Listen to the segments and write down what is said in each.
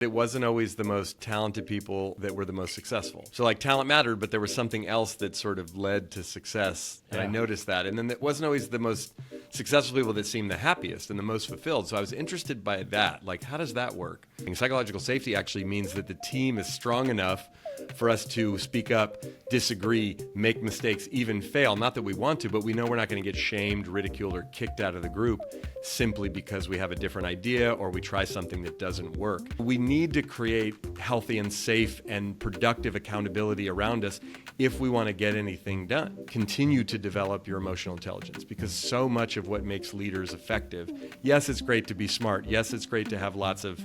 It wasn't always the most talented people that were the most successful. So like talent mattered, but there was something else that sort of led to success. And I noticed that. And then it wasn't always the most successful people that seemed the happiest and the most fulfilled. So I was interested by that. Like, how does that work? And psychological safety actually means that the team is strong enough for us to speak up, disagree, make mistakes, even fail. Not that we want to, but we know we're not going to get shamed, ridiculed, or kicked out of the group simply because we have a different idea or we try something that doesn't work. We need to create healthy and safe and productive accountability around us if we want to get anything done. Continue to develop your emotional intelligence, because so much of what makes leaders effective, yes, it's great to be smart. Yes, it's great to have lots of,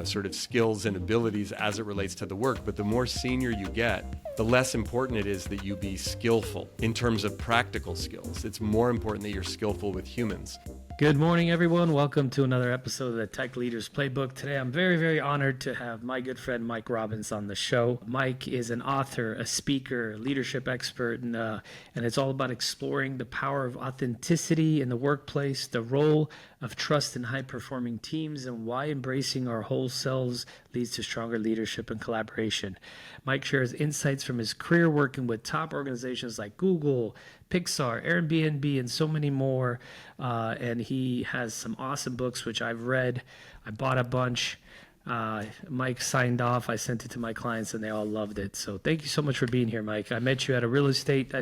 sort of skills and abilities as it relates to the work, but the more senior you get, the less important it is that you be skillful in terms of practical skills. It's more important that you're skillful with humans. Good morning, everyone. Welcome to another episode of the Tech Leaders Playbook. Today, I'm very, very honored to have my good friend Mike Robbins on the show. Mike is an author, a speaker, leadership expert, and it's all about exploring the power of authenticity in the workplace, the role of trust in high-performing teams, and why embracing our whole selves leads to stronger leadership and collaboration. Mike shares insights from his career working with top organizations like Google, Pixar, Airbnb, and so many more. And he has some awesome books, which I've read. I bought a bunch. Mike signed off. I sent it to my clients, and they all loved it. So thank you so much for being here, Mike. I met you at a real estate,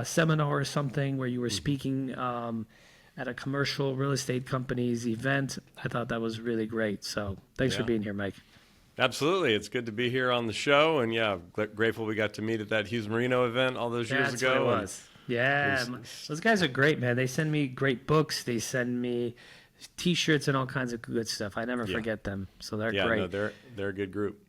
seminar or something where you were speaking at a commercial real estate company's event. I thought that was really great. So thanks for being here, Mike. Absolutely. It's good to be here on the show. And grateful we got to meet at that Hughes Marino event all those years ago. That's what it was. Yeah, those guys are great, man. They send me great books. They send me T-shirts and all kinds of good stuff. I never forget them, so they're great. No, they're a good group.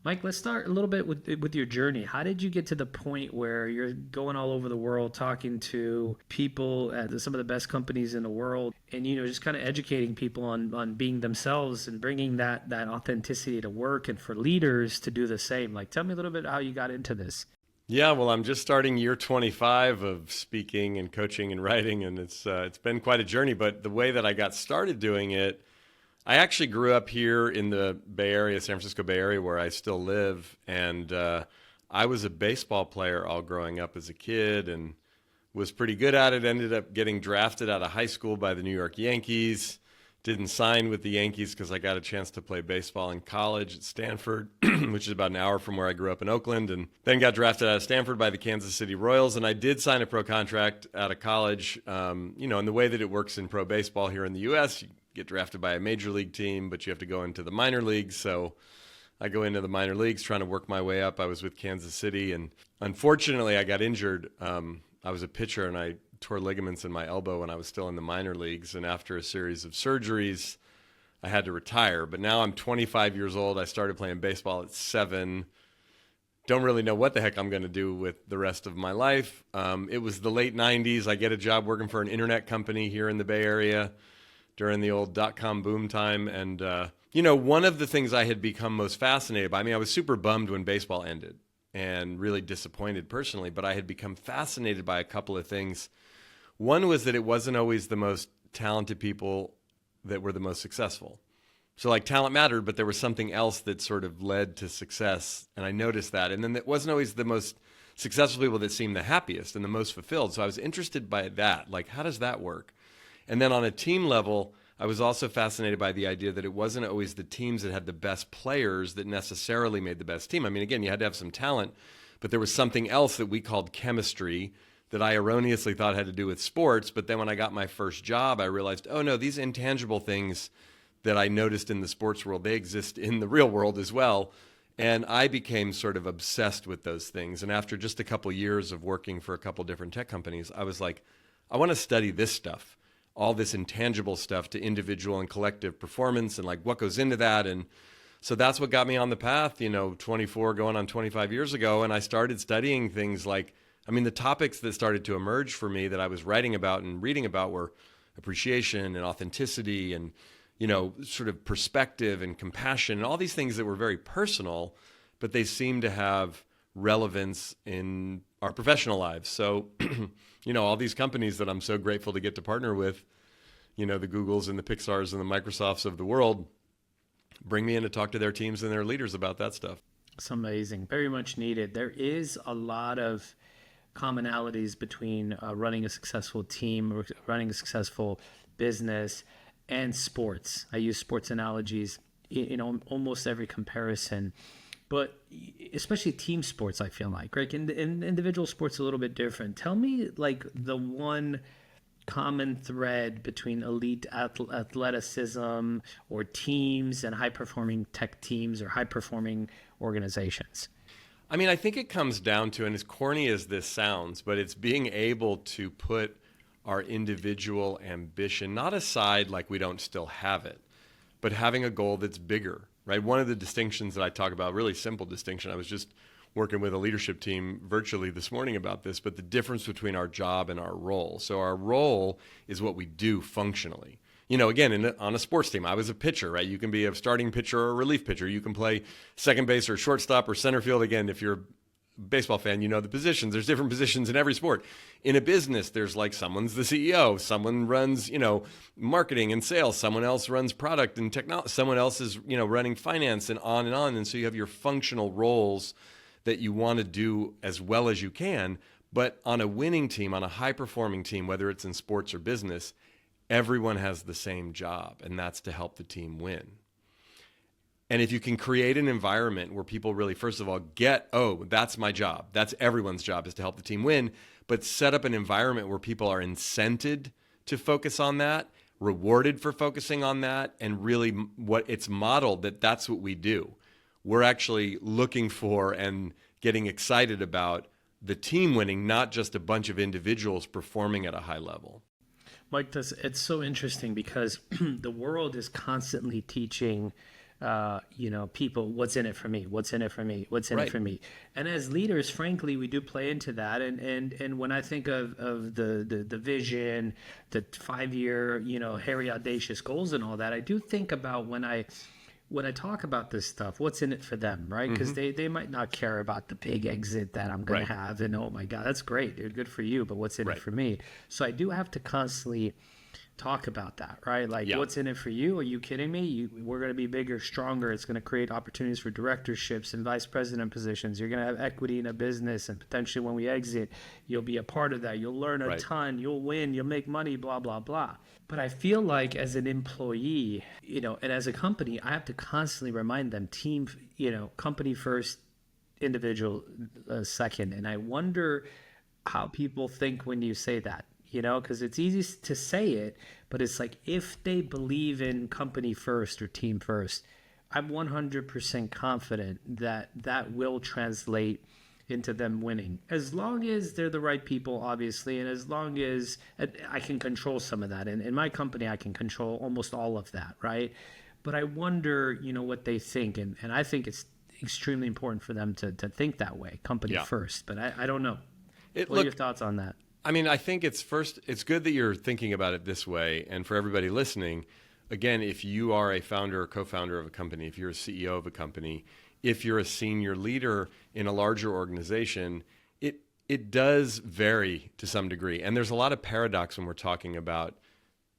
Mike, let's start a little bit with your journey. How did you get to the point where you're going all over the world, talking to people at some of the best companies in the world, and just kind of educating people on being themselves and bringing that authenticity to work, and for leaders to do the same? Like, tell me a little bit how you got into this. Yeah, well, I'm just starting year 25 of speaking and coaching and writing, and it's been quite a journey. But the way that I got started doing it, I actually grew up here in the Bay Area, San Francisco Bay Area, where I still live, and I was a baseball player all growing up as a kid and was pretty good at it. Ended up getting drafted out of high school by the New York Yankees. Didn't sign with the Yankees because I got a chance to play baseball in college at Stanford, which is about an hour from where I grew up in Oakland, and then got drafted out of Stanford by the Kansas City Royals. And I did sign a pro contract out of college. And the way that it works in pro baseball here in the U.S., you get drafted by a major league team, but you have to go into the minor leagues. So I go into the minor leagues trying to work my way up. I was with Kansas City, and unfortunately I got injured. I was a pitcher, and I tore ligaments in my elbow when I was still in the minor leagues. And after a series of surgeries, I had to retire. But now I'm 25 years old. I started playing baseball at 7. Don't really know what the heck I'm going to do with the rest of my life. It was the late 90s. I get a job working for an internet company here in the Bay Area during the old .com boom time. And, one of the things I had become most fascinated by, I was super bummed when baseball ended and really disappointed personally, but I had become fascinated by a couple of things. One was that it wasn't always the most talented people that were the most successful. So like talent mattered, but there was something else that sort of led to success. And I noticed that. And then it wasn't always the most successful people that seemed the happiest and the most fulfilled. So I was interested by that. Like, how does that work? And then on a team level, I was also fascinated by the idea that it wasn't always the teams that had the best players that necessarily made the best team. Again, you had to have some talent, but there was something else that we called chemistry that I erroneously thought had to do with sports. But then when I got my first job, I realized, oh no, these intangible things that I noticed in the sports world, they exist in the real world as well. And I became sort of obsessed with those things. And after just a couple years of working for a couple different tech companies, I was like, I want to study this stuff, all this intangible stuff to individual and collective performance and like what goes into that. And so that's what got me on the path, 24 going on 25 years ago. And I started studying things like, the topics that started to emerge for me that I was writing about and reading about were appreciation and authenticity and, sort of perspective and compassion and all these things that were very personal, but they seemed to have relevance in our professional lives. So, all these companies that I'm so grateful to get to partner with, the Googles and the Pixars and the Microsofts of the world, bring me in to talk to their teams and their leaders about that stuff. It's amazing. Very much needed. There is a lot of commonalities between running a successful team, running a successful business, and sports. I use sports analogies in almost every comparison, but especially team sports, I feel like, right? In individual sports, a little bit different. Tell me, like, the one common thread between elite athleticism or teams and high-performing tech teams or high-performing organizations. I mean, I think it comes down to, and as corny as this sounds, but it's being able to put our individual ambition, not aside like we don't still have it, but having a goal that's bigger, right? One of the distinctions that I talk about, really simple distinction, I was just working with a leadership team virtually this morning about this, but the difference between our job and our role. So our role is what we do functionally. Again, on a sports team, I was a pitcher, right? You can be a starting pitcher or a relief pitcher. You can play second base or shortstop or center field. Again, if you're a baseball fan, you know the positions. There's different positions in every sport. In a business, there's like someone's the CEO, someone runs, marketing and sales, someone else runs product and technology, someone else is, running finance and on and on. And so you have your functional roles that you want to do as well as you can. But on a winning team, on a high-performing team, whether it's in sports or business, everyone has the same job, and that's to help the team win. And if you can create an environment where people really, first of all, get, oh, that's my job. That's everyone's job, is to help the team win. But set up an environment where people are incented to focus on that, rewarded for focusing on that, and really what it's modeled that that's what we do. We're actually looking for and getting excited about the team winning, not just a bunch of individuals performing at a high level. Mike, it's so interesting because the world is constantly teaching, people, what's in it for me, what's in it for me, what's in it for me. And as leaders, frankly, we do play into that. And when I think of the vision, the 5-year, hairy, audacious goals and all that, I do think about when I talk about this stuff, what's in it for them, right? Because they might not care about the big exit that I'm going to have. And, oh, my God, that's great. Dude, good for you. But what's in it for me? So I do have to constantly talk about that, right? Like, what's in it for you? Are you kidding me? We're going to be bigger, stronger. It's going to create opportunities for directorships and vice president positions. You're going to have equity in a business. And potentially when we exit, you'll be a part of that. You'll learn a ton. You'll win. You'll make money, blah, blah, blah. But I feel like as an employee, and as a company, I have to constantly remind them team, company first, individual second. And I wonder how people think when you say that, because it's easy to say it, but it's like if they believe in company first or team first, I'm 100% confident that that will translate into them winning, as long as they're the right people, obviously, and as long as I can control some of that. And in my company, I can control almost all of that, right? But I wonder, what they think, and I think it's extremely important for them to think that way, company first. But I don't know. What are your thoughts on that? I mean, I think it's good that you're thinking about it this way. And for everybody listening, again, if you are a founder or co-founder of a company, if you're a CEO of a company, if you're a senior leader in a larger organization, it does vary to some degree. And there's a lot of paradox when we're talking about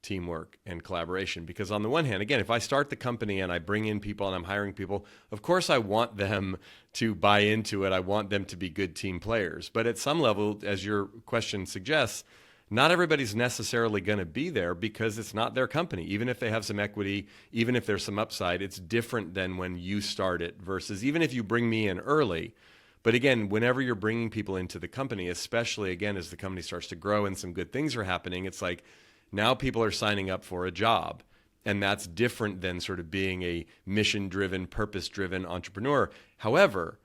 teamwork and collaboration. Because on the one hand, again, if I start the company and I bring in people and I'm hiring people, of course I want them to buy into it. I want them to be good team players. But at some level, as your question suggests, not everybody's necessarily going to be there because it's not their company. Even if they have some equity, even if there's some upside, it's different than when you start it versus even if you bring me in early. But again, whenever you're bringing people into the company, especially again, as the company starts to grow and some good things are happening, it's like now people are signing up for a job. And that's different than sort of being a mission-driven, purpose-driven entrepreneur. However,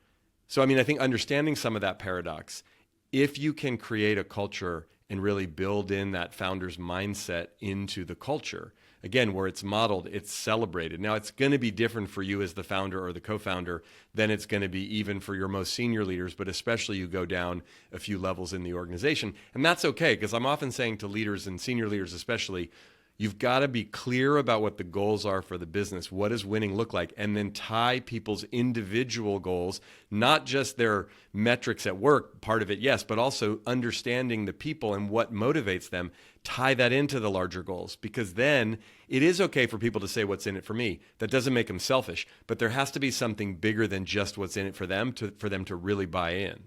I think understanding some of that paradox, if you can create a culture and really build in that founder's mindset into the culture, again, where it's modeled, it's celebrated. Now, it's going to be different for you as the founder or the co-founder than it's going to be even for your most senior leaders, but especially you go down a few levels in the organization. And that's okay, because I'm often saying to leaders and senior leaders especially, you've got to be clear about what the goals are for the business. What does winning look like? And then tie people's individual goals, not just their metrics at work, part of it, yes, but also understanding the people and what motivates them. tie that into the larger goals, because then it is okay for people to say what's in it for me. That doesn't make them selfish, but there has to be something bigger than just what's in it for them to really buy in.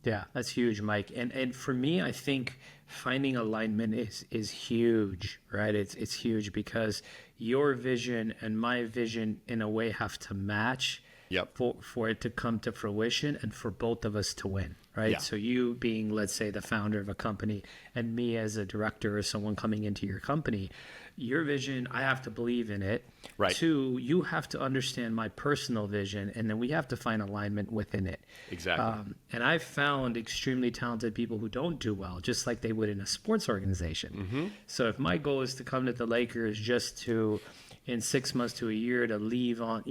Yeah, that's huge, Mike. And for me, I think finding alignment is huge, right? It's huge because your vision and my vision in a way have to match. Yep. For it to come to fruition and for both of us to win, right? Yeah. So you being, let's say, the founder of a company, and me as a director or someone coming into your company, your vision, I have to believe in it. Right. Two, you have to understand my personal vision, and then we have to find alignment within it. Exactly. And I've found extremely talented people who don't do well, just like they would in a sports organization. Mm-hmm. So if my goal is to come to the Lakers just to, in 6 months to a year, to leave on,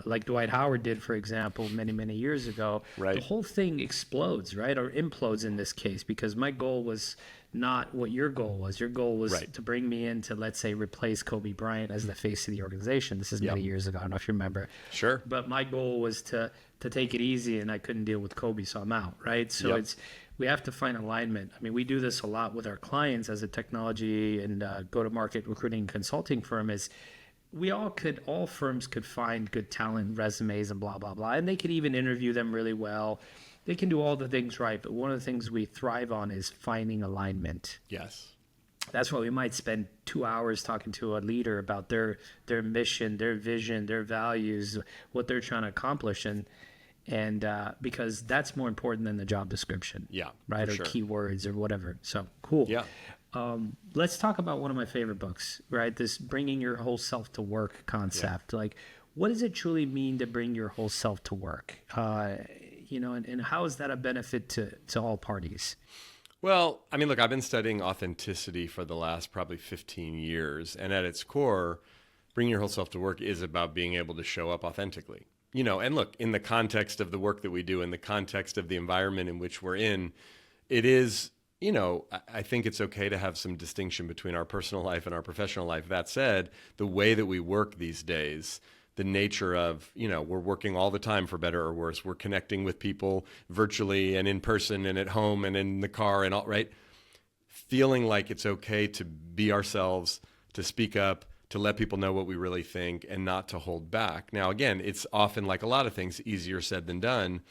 like Dwight Howard did, for example, many, many years ago, right. The whole thing explodes, right? Or implodes in this case, because my goal was not what your goal was. Your goal was right. to bring me in to, let's say, replace Kobe Bryant as the face of the organization. This is many years ago. I don't know if you remember. Sure. But my goal was to take it easy, and I couldn't deal with Kobe, so I'm out, right? So we have to find alignment. I mean, we do this a lot with our clients as a technology and go-to-market recruiting consulting firm. Is all firms could find good talent, resumes, and blah, blah, blah. And they could even interview them really well. They can do all the things right. But one of the things we thrive on is finding alignment. Yes. That's why we might spend 2 hours talking to a leader about their mission, their vision, their values, what they're trying to accomplish. And because that's more important than the job description. Yeah. Right. Or sure. keywords or whatever. So cool. Yeah. Let's talk about one of my favorite books, right? This bringing your whole self to work concept. Yeah. Like, what does it truly mean to bring your whole self to work? And how is that a benefit to all parties? Well, I mean, look, I've been studying authenticity for the last probably 15 years. And at its core, bringing your whole self to work is about being able to show up authentically. And look, in the context of the work that we do, in the context of the environment in which we're in, it is, I think it's okay to have some distinction between our personal life and our professional life. That said, the way that we work these days, the nature of, we're working all the time for better or worse. We're connecting with people virtually and in person and at home and in the car and all, right? Feeling like it's okay to be ourselves, to speak up, to let people know what we really think and not to hold back. Now, again, it's often, like a lot of things, easier said than done.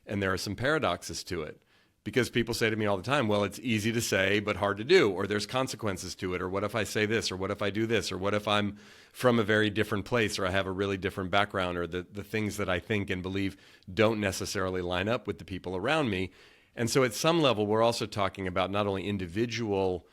And there are some paradoxes to it. Because people say to me all the time, well, it's easy to say, but hard to do, or there's consequences to it, or what if I say this, or what if I do this, or what if I'm from a very different place, or I have a really different background, or the things that I think and believe don't necessarily line up with the people around me. And so at some level, we're also talking about not only individual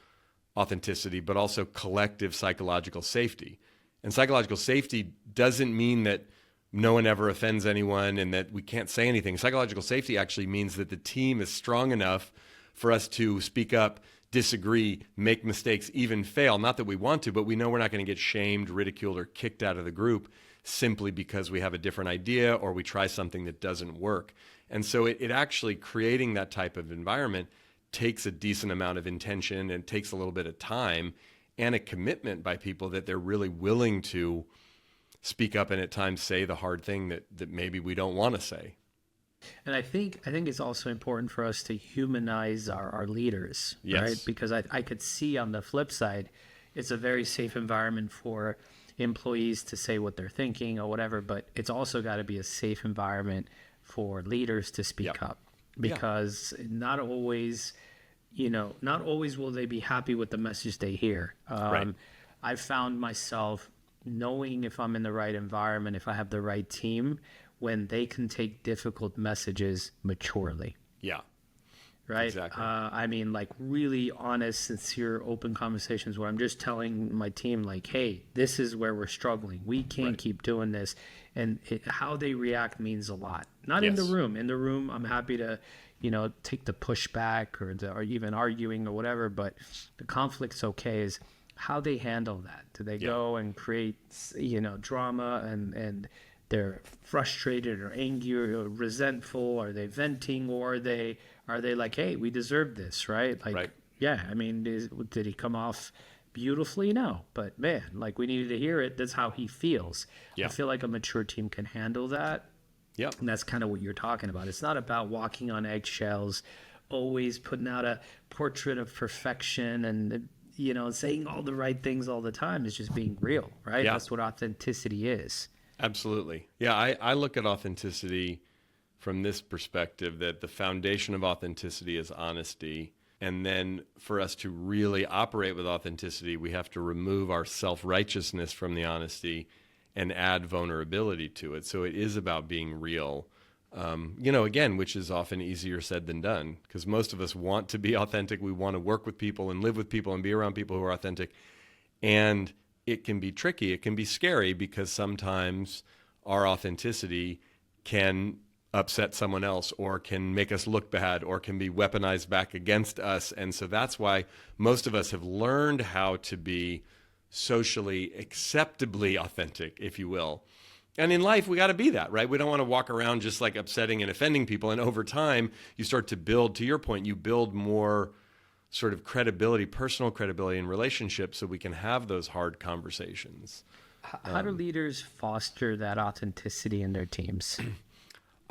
authenticity, but also collective psychological safety. And psychological safety doesn't mean that no one ever offends anyone and that we can't say anything. Psychological safety actually means that the team is strong enough for us to speak up, disagree, make mistakes, even fail. Not that we want to, but we know we're not going to get shamed, ridiculed, or kicked out of the group simply because we have a different idea or we try something that doesn't work. And so it actually, creating that type of environment takes a decent amount of intention and takes a little bit of time and a commitment by people that they're really willing to speak up and at times say the hard thing that maybe we don't want to say. And I think it's also important for us to humanize our leaders, yes. right? Because I could see on the flip side, it's a very safe environment for employees to say what they're thinking or whatever, but it's also got to be a safe environment for leaders to speak up. Because not always will they be happy with the message they hear. Right. I've found myself knowing if I'm in the right environment, if I have the right team, when they can take difficult messages maturely. Yeah. Right? Exactly. I mean, like really honest, sincere, open conversations where I'm just telling my team, like, hey, this is where we're struggling. We can't keep doing this. And how they react means a lot. Not in the room. In the room, I'm happy to, take the pushback or even arguing or whatever, but the conflict's okay is how they handle that. Do they go and create, drama and they're frustrated or angry or resentful? Are they venting, or are they like, hey, we deserve this, right? Like, yeah, I mean, did he come off beautifully? No, but man, like we needed to hear it. That's how he feels. I feel like a mature team can handle that. Yep. And that's kind of what you're talking about. It's not about walking on eggshells always putting out a portrait of perfection and, saying all the right things all the time. It's just being real, right? Yeah. That's what authenticity is. Absolutely. Yeah, I look at authenticity from this perspective, that the foundation of authenticity is honesty. And then for us to really operate with authenticity, we have to remove our self-righteousness from the honesty and add vulnerability to it. So it is about being real, again, which is often easier said than done, because most of us want to be authentic. We want to work with people and live with people and be around people who are authentic. And it can be tricky. It can be scary, because sometimes our authenticity can upset someone else, or can make us look bad, or can be weaponized back against us. And so that's why most of us have learned how to be socially acceptably authentic, if you will. And in life, we got to be that, right? We don't want to walk around just like upsetting and offending people. And over time, you start to build, to your point, you build more sort of credibility, personal credibility in relationships, so we can have those hard conversations. How do leaders foster that authenticity in their teams?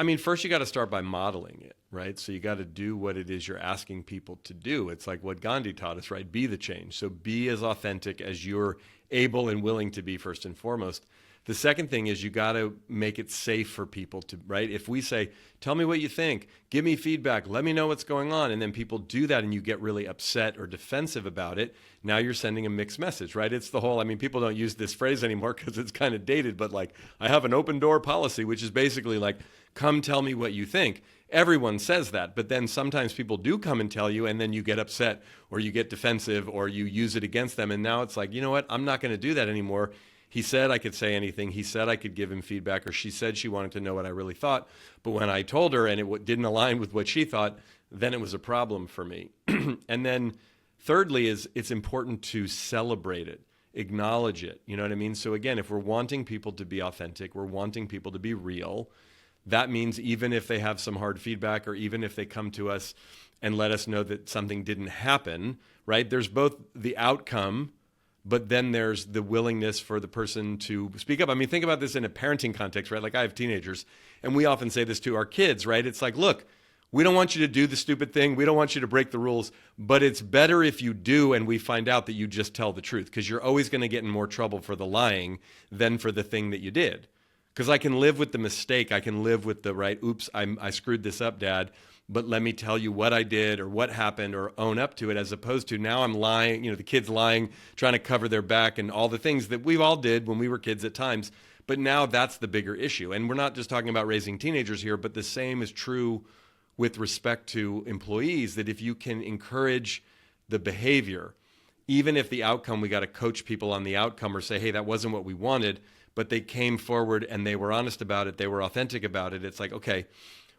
I mean, first you got to start by modeling it, right? So you got to do what it is you're asking people to do. It's like what Gandhi taught us, right? Be the change. So be as authentic as you're able and willing to be, first and foremost. The second thing is you got to make it safe for people to, right? If we say, tell me what you think, give me feedback, let me know what's going on, and then people do that and you get really upset or defensive about it, now you're sending a mixed message, right? It's the whole, people don't use this phrase anymore because it's kind of dated, but like, I have an open door policy, which is basically like, come tell me what you think. Everyone says that, but then sometimes people do come and tell you, and then you get upset or you get defensive or you use it against them. And now it's like, you know what? I'm not going to do that anymore. He said I could say anything. He said I could give him feedback, or she said she wanted to know what I really thought. But when I told her and it didn't align with what she thought, then it was a problem for me. And then thirdly is it's important to celebrate it, acknowledge it. You know what I mean? So again, if we're wanting people to be authentic, we're wanting people to be real, that means even if they have some hard feedback, or even if they come to us and let us know that something didn't happen, right? There's both the outcome, but then there's the willingness for the person to speak up. Think about this in a parenting context, right? Like I have teenagers, and we often say this to our kids, right? It's like, look, we don't want you to do the stupid thing. We don't want you to break the rules, but it's better if you do and we find out that you just tell the truth, because you're always going to get in more trouble for the lying than for the thing that you did. Because I can live with the mistake. I can live with the, right, oops, I screwed this up, Dad, but let me tell you what I did or what happened, or own up to it, as opposed to now I'm lying, the kid's lying, trying to cover their back, and all the things that we all did when we were kids at times. But now that's the bigger issue. And we're not just talking about raising teenagers here, but the same is true with respect to employees, that if you can encourage the behavior, even if the outcome, we got to coach people on the outcome, or say, hey, that wasn't what we wanted, but they came forward and they were honest about it, they were authentic about it. It's like, okay,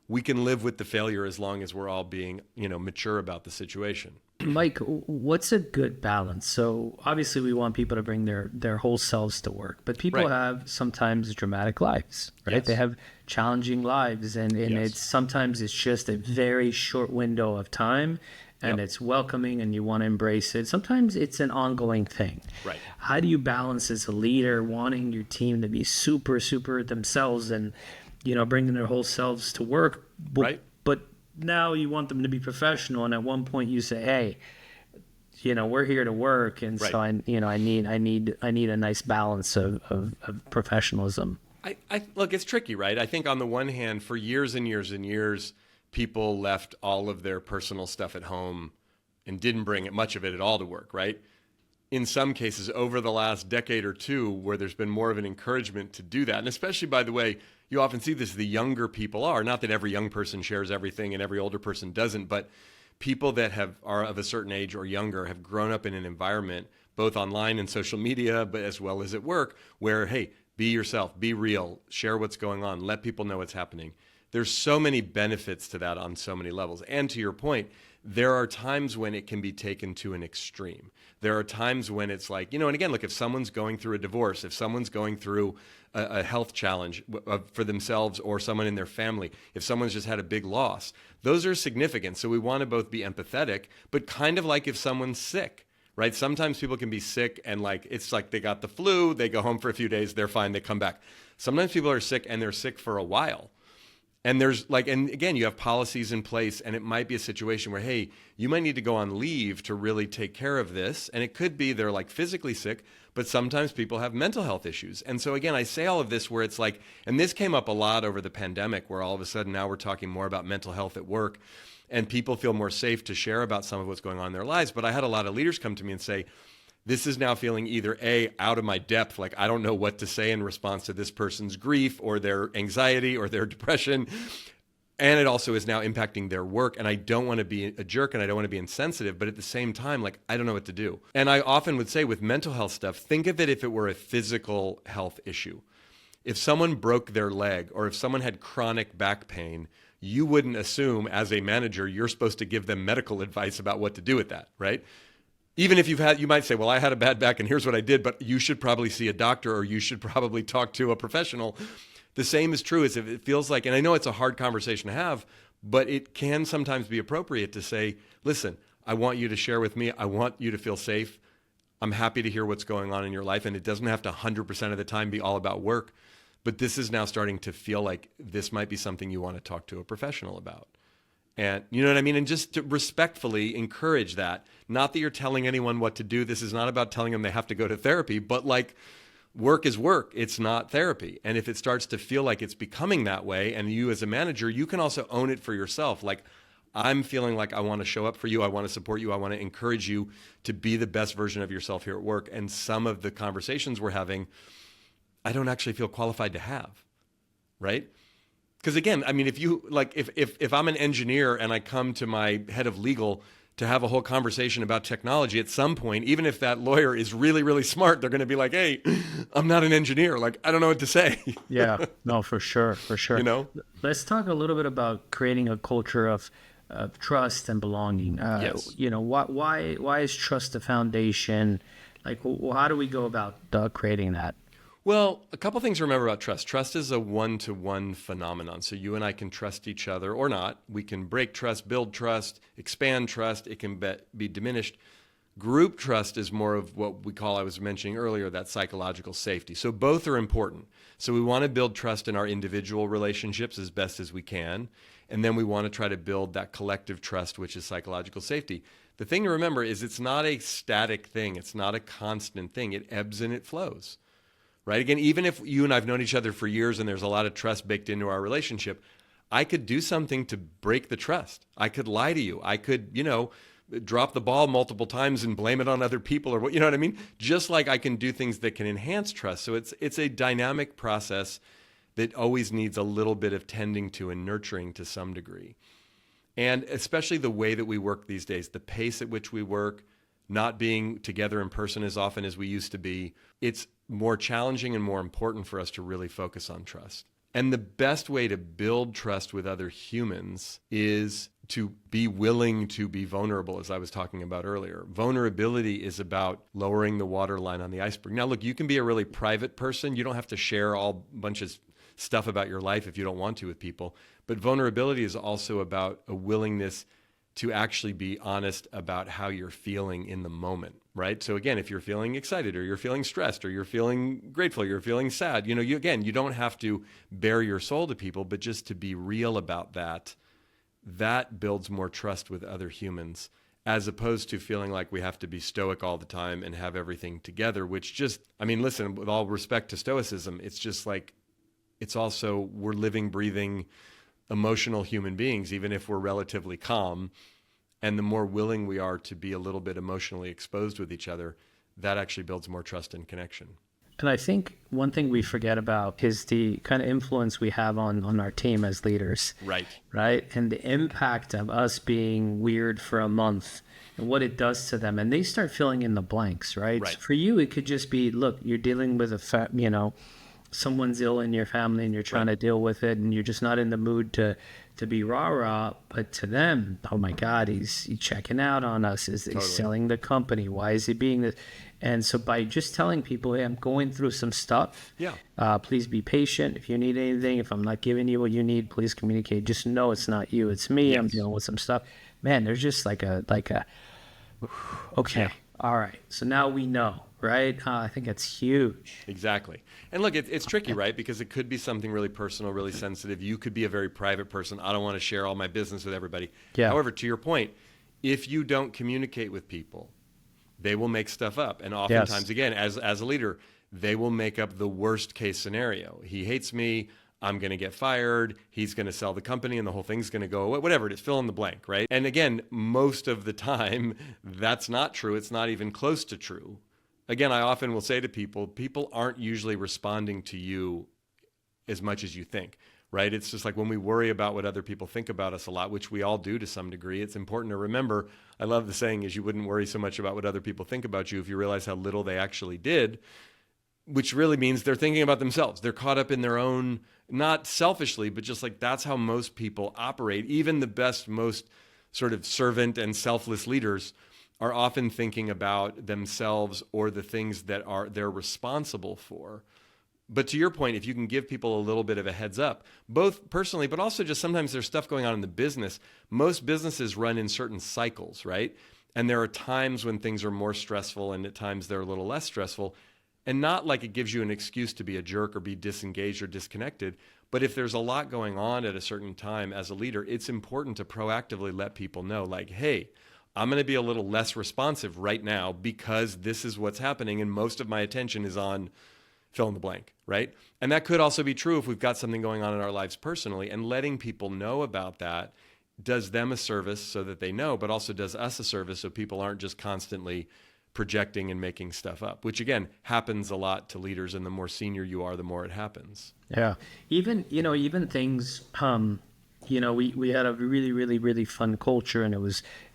we can live with the failure as long as we're all being, mature about the situation. Mike, what's a good balance? So obviously we want people to bring their whole selves to work, but people Right. have sometimes dramatic lives, right? Yes. They have challenging lives, and Yes. sometimes it's just a very short window of time, and Yep. it's welcoming and you want to embrace it. Sometimes it's an ongoing thing. Right. How do you balance as a leader wanting your team to be super, super themselves and, bringing their whole selves to work? Right. But now you want them to be professional, and at one point you say, hey, we're here to work, and Right. so I need a nice balance of professionalism. I look, it's tricky, right? I think on the one hand, for years and years and years, people left all of their personal stuff at home and didn't bring much of it at all to work, right? In some cases, over the last decade or two, where there's been more of an encouragement to do that. And especially, by the way, you often see this, the younger people are, not that every young person shares everything and every older person doesn't, but people that are of a certain age or younger have grown up in an environment, both online and social media, but as well as at work, where, hey, be yourself, be real, share what's going on, let people know what's happening. There's so many benefits to that on so many levels. And to your point, there are times when it can be taken to an extreme. There are times when it's like, and again, look, if someone's going through a divorce, if someone's going through a health challenge for themselves or someone in their family, if someone's just had a big loss, those are significant. So we want to both be empathetic, but kind of like if someone's sick, right? Sometimes people can be sick and it's like they got the flu, they go home for a few days, they're fine, they come back. Sometimes people are sick and they're sick for a while. And there's like, and again, you have policies in place, and it might be a situation where, hey, you might need to go on leave to really take care of this. And it could be they're like physically sick, but sometimes people have mental health issues. And so again, I say all of this where it's like, and this came up a lot over the pandemic, where all of a sudden now we're talking more about mental health at work, and people feel more safe to share about some of what's going on in their lives. But I had a lot of leaders come to me and say, this is now feeling either A, out of my depth, like I don't know what to say in response to this person's grief or their anxiety or their depression. And it also is now impacting their work. And I don't want to be a jerk and I don't want to be insensitive, but at the same time, like, I don't know what to do. And I often would say with mental health stuff, think of it if it were a physical health issue. If someone broke their leg or if someone had chronic back pain, you wouldn't assume as a manager, you're supposed to give them medical advice about what to do with that, right? Even if you might say, well, I had a bad back and here's what I did, but you should probably see a doctor or you should probably talk to a professional. The same is true as if it feels like, and I know it's a hard conversation to have, but it can sometimes be appropriate to say, listen, I want you to share with me. I want you to feel safe. I'm happy to hear what's going on in your life. And it doesn't have to 100% of the time be all about work, but this is now starting to feel like this might be something you want to talk to a professional about. And you know what I mean? And just to respectfully encourage that. Not that you're telling anyone what to do. This is not about telling them they have to go to therapy, but like work is work. It's not therapy. And if it starts to feel like it's becoming that way, and you as a manager, you can also own it for yourself. Like, I'm feeling like I want to show up for you. I want to support you. I want to encourage you to be the best version of yourself here at work. And some of the conversations we're having, I don't actually feel qualified to have, right? Because again, I mean, if I'm an engineer and I come to my head of legal to have a whole conversation about technology, at some point, even if that lawyer is really, really smart, they're going to be like, hey, I'm not an engineer. Like, I don't know what to say. Yeah, no, for sure. You know? Let's talk a little bit about creating a culture of trust and belonging. Yes. You know, why is trust the foundation? Like, how do we go about creating that? Well, a couple things to remember about trust. Trust is a one-to-one phenomenon. So you and I can trust each other or not. We can break trust, build trust, expand trust. It can be diminished. Group trust is more of what we call, I was mentioning earlier, that psychological safety. So both are important. So we want to build trust in our individual relationships as best as we can. And then we want to try to build that collective trust, which is psychological safety. The thing to remember is it's not a static thing. It's not a constant thing. It ebbs and it flows. Right? Again, even if you and I've known each other for years and there's a lot of trust baked into our relationship, I could do something to break the trust. I could lie to you. I could, drop the ball multiple times and blame it on other people or what, you know what I mean? Just like I can do things that can enhance trust. So it's a dynamic process that always needs a little bit of tending to and nurturing to some degree. And especially the way that we work these days, the pace at which we work, not being together in person as often as we used to be, it's more challenging and more important for us to really focus on trust. And the best way to build trust with other humans is to be willing to be vulnerable, as I was talking about earlier. Vulnerability is about lowering the waterline on the iceberg. Now, look, you can be a really private person. You don't have to share all bunch of stuff about your life if you don't want to with people. But vulnerability is also about a willingness to actually be honest about how you're feeling in the moment, right? So again, if you're feeling excited or you're feeling stressed or you're feeling grateful, you're feeling sad, you don't have to bare your soul to people, but just to be real about that builds more trust with other humans, as opposed to feeling like we have to be stoic all the time and have everything together, which just, I mean, listen, with all respect to stoicism, it's just like, it's also, we're living, breathing, emotional human beings, even if we're relatively calm. And the more willing we are to be a little bit emotionally exposed with each other, that actually builds more trust and connection. And I think one thing we forget about is the kind of influence we have on our team as leaders. Right. Right. And the impact of us being weird for a month and what it does to them. And they start filling in the blanks, right? Right. So for you, it could just be, look, you're dealing with someone's ill in your family and you're trying to deal with it and you're just not in the mood to be rah-rah. But to them, oh my God, he's checking out on us. He's selling the company. Why is he being this? And so by just telling people, hey, I'm going through some stuff. Yeah. Please be patient. If you need anything, if I'm not giving you what you need, please communicate. Just know it's not you, it's me. Yes. I'm dealing with some stuff. Man, there's just like a okay. Yeah. All right. So now we know. right? I think that's huge. Exactly. And look, it's tricky, right? Because it could be something really personal, really sensitive. You could be a very private person. I don't want to share all my business with everybody. Yeah. However, to your point, if you don't communicate with people, they will make stuff up. And oftentimes, again, as a leader, they will make up the worst case scenario. He hates me. I'm going to get fired. He's going to sell the company and the whole thing's going to go away. Whatever it is, fill in the blank, right? And again, most of the time, that's not true. It's not even close to true. Again, I often will say to people aren't usually responding to you as much as you think, right? It's just like when we worry about what other people think about us a lot, which we all do to some degree, it's important to remember, I love the saying is you wouldn't worry so much about what other people think about you if you realize how little they actually did, which really means they're thinking about themselves. They're caught up in their own, not selfishly, but just like that's how most people operate. Even the best, most sort of servant and selfless leaders are often thinking about themselves or the things that they're responsible for. But to your point, if you can give people a little bit of a heads up, both personally, but also just sometimes there's stuff going on in the business. Most businesses run in certain cycles, right? And there are times when things are more stressful and at times they're a little less stressful. And not like it gives you an excuse to be a jerk or be disengaged or disconnected. But if there's a lot going on at a certain time as a leader, it's important to proactively let people know, like, hey, I'm going to be a little less responsive right now because this is what's happening. And most of my attention is on fill in the blank, right? And that could also be true if we've got something going on in our lives personally, and letting people know about that does them a service so that they know, but also does us a service so people aren't just constantly projecting and making stuff up, which again happens a lot to leaders. And the more senior you are, the more it happens. Yeah. Even things, we had a really, really, really fun culture, and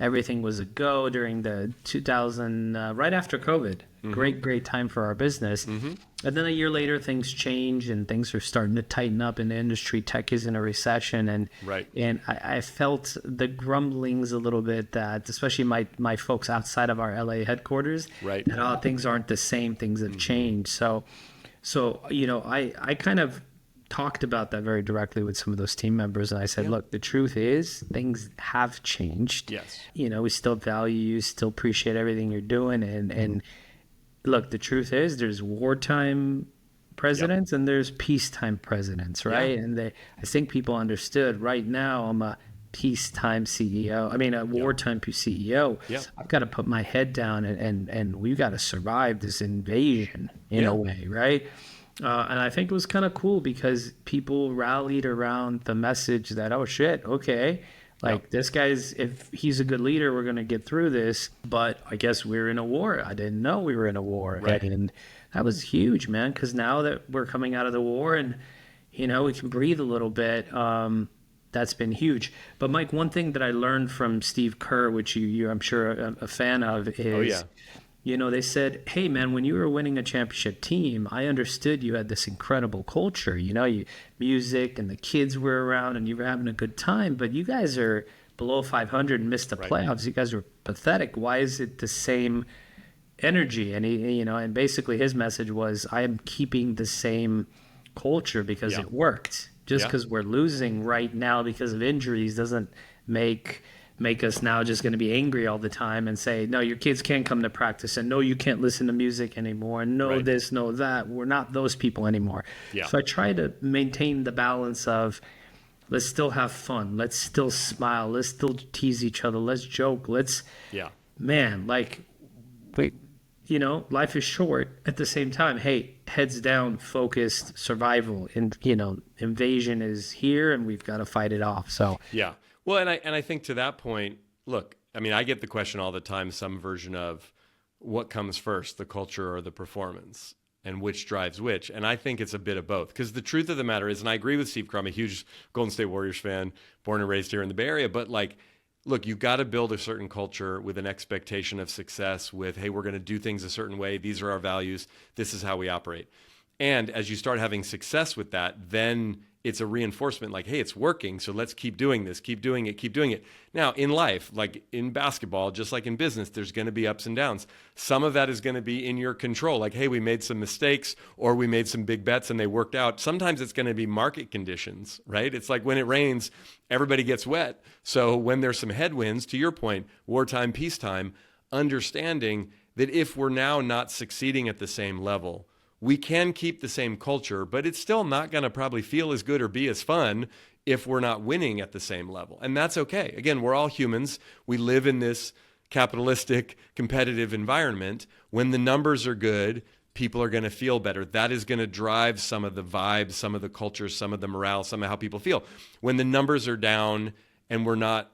everything was a go during the 2000, right after COVID. Mm-hmm. Great time for our business. Mm-hmm. And then a year later, things change and things are starting to tighten up in the industry. Tech is in a recession. And right. And I felt the grumblings a little bit that, especially my folks outside of our LA headquarters, right. that things aren't the same. Things have changed. So I kind of talked about that very directly with some of those team members. And I said, look, the truth is things have changed. Yes. We still value you, still appreciate everything you're doing. And look, the truth is there's wartime presidents and there's peacetime presidents, right? And I think people understood right now I'm a peacetime CEO. I mean, a wartime CEO. I've got to put my head down and we've got to survive this invasion in a way, right? And I think it was kind of cool because people rallied around the message that, oh shit, okay, like this guy's, if he's a good leader, we're going to get through this. But I guess we're in a war. I didn't know we were in a war. Right. And that was huge, man, because now that we're coming out of the war and, we can breathe a little bit, that's been huge. But Mike, one thing that I learned from Steve Kerr, which you're I'm sure a fan of, is they said, hey, man, when you were winning a championship team, I understood you had this incredible culture. Music and the kids were around and you were having a good time. But you guys are below 500 and missed the playoffs. You guys were pathetic. Why is it the same energy? And and basically his message was, I am keeping the same culture because it worked. Just because we're losing right now because of injuries doesn't make us now just going to be angry all the time and say, no, your kids can't come to practice, and no, you can't listen to music anymore, and no this, no that. We're not those people anymore. So I try to maintain the balance of let's still have fun, let's still smile, let's still tease each other, let's joke, man, like, life is short. At the same time, hey, heads down, focused, survival, and invasion is here and we've got to fight it off. So well, and I think to that point, look, I mean, I get the question all the time, some version of what comes first, the culture or the performance, and which drives which. And I think it's a bit of both, because the truth of the matter is, and I agree with Steve Kerr, I'm a huge Golden State Warriors fan, born and raised here in the Bay Area, but like, look, you've got to build a certain culture with an expectation of success with, hey, we're going to do things a certain way. These are our values. This is how we operate. And as you start having success with that, then it's a reinforcement like, hey, it's working. So let's keep doing this, keep doing it, keep doing it. Now, in life, like in basketball, just like in business, there's going to be ups and downs. Some of that is going to be in your control. Like, hey, we made some mistakes or we made some big bets and they worked out. Sometimes it's going to be market conditions, right? It's like when it rains, everybody gets wet. So when there's some headwinds, to your point, wartime, peacetime, understanding that if we're now not succeeding at the same level, we can keep the same culture, but it's still not going to probably feel as good or be as fun if we're not winning at the same level. And that's okay. Again, we're all humans. We live in this capitalistic, competitive environment. When the numbers are good, people are going to feel better. That is going to drive some of the vibes, some of the culture, some of the morale, some of how people feel. When the numbers are down and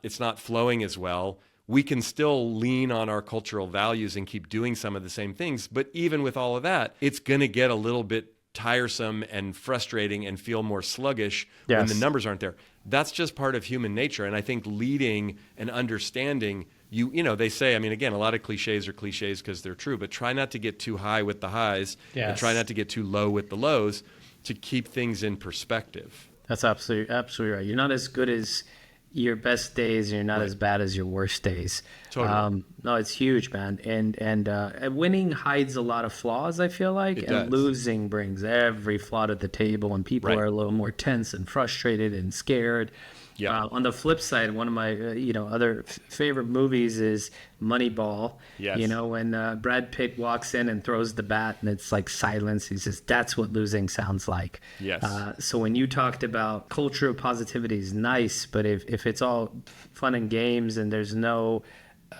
it's not flowing as well, we can still lean on our cultural values and keep doing some of the same things. But even with all of that, it's going to get a little bit tiresome and frustrating and feel more sluggish when the numbers aren't there. That's just part of human nature. And I think leading and understanding, they say, I mean, again, a lot of cliches are cliches because they're true, but try not to get too high with the highs and try not to get too low with the lows to keep things in perspective. That's absolutely right. You're not as good as your best days, and you're not as bad as your worst days. Totally. No, it's huge, man. And winning hides a lot of flaws, I feel like, and losing brings every flaw to the table, and people are a little more tense and frustrated and scared. Yeah. On the flip side, one of my other favorite movies is Moneyball. Yes. When Brad Pitt walks in and throws the bat and it's like silence, he says, "That's what losing sounds like." Yes. So when you talked about culture of positivity is nice, but if it's all fun and games and there's no